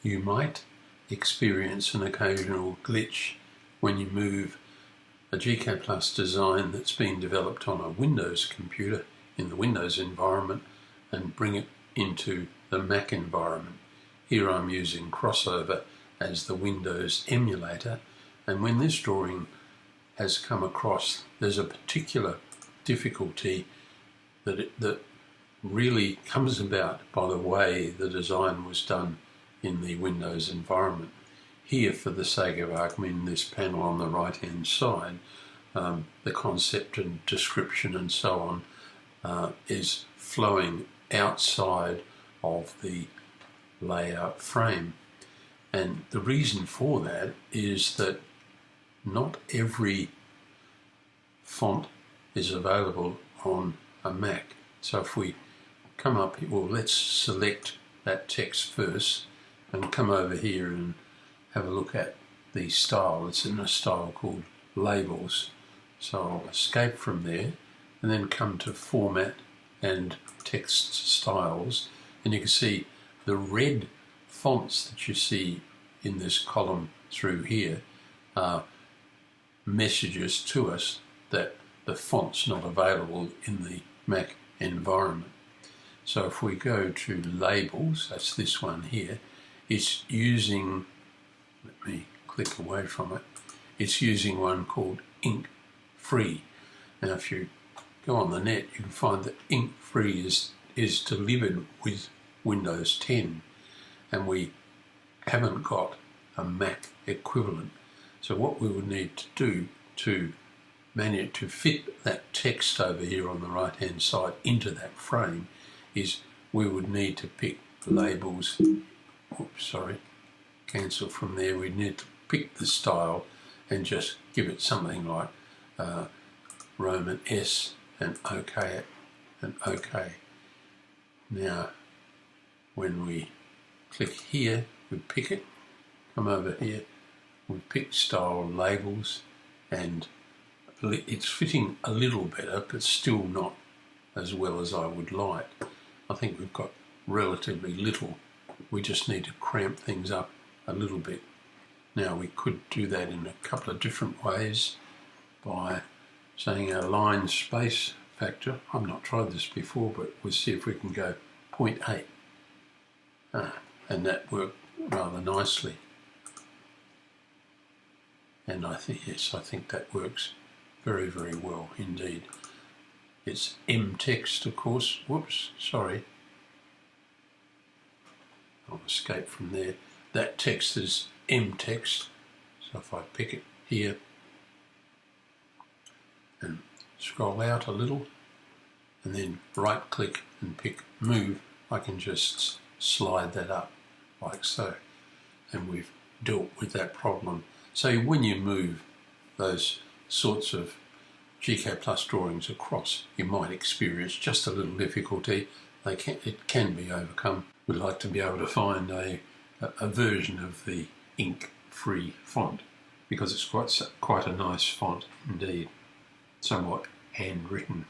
You might experience an occasional glitch when you move a gCADPlus design that's been developed on a Windows computer in the Windows environment and bring it into the Mac environment. Here I'm using Crossover as the Windows emulator, and when this drawing has come across, there's a particular difficulty that really comes about by the way the design was done in the Windows environment. Here, for the sake of argument, in this panel on the right hand side, the concept and description and so on is flowing outside of the layout frame. And the reason for that is that not every font is available on a Mac. So if we come up here, well, let's select that text first and come over here and have a look at the style. It's in a style called Labels. So I'll escape from there and then come to Format and Text Styles, and you can see the red fonts that you see in this column through here are messages to us that the font's not available in the Mac environment. So if we go to Labels, that's this one here, it's using, let me click away from it, it's using one called Ink Free. Now if you go on the net, you can find that Ink Free is delivered with Windows 10, and we haven't got a Mac equivalent. So what we would need to do to manage to fit that text over here on the right hand side into that frame is we would need to pick Labels, cancel from there. We need to pick the style and just give it something like Roman S and OK and OK. Now when we click here, we pick it, come over here, we pick Style Labels, and it's fitting a little better, but still not as well as I would like. I think we've got relatively little. We just need to cramp things up a little bit. Now we could do that in a couple of different ways by saying our line space factor. I've not tried this before, but we'll see if we can go 0.8. And that worked rather nicely. And I think that works very, very well indeed. It's M text, of course. Whoops, sorry. I'll escape from there. That text is M text. So if I pick it here and scroll out a little and then right click and pick Move, I can just slide that up like so. And we've dealt with that problem. So when you move those sorts of gCADPlus drawings across, you might experience just a little difficulty. It can be overcome. We'd like to be able to find a version of the ink-free font, because it's quite a nice font indeed, somewhat handwritten.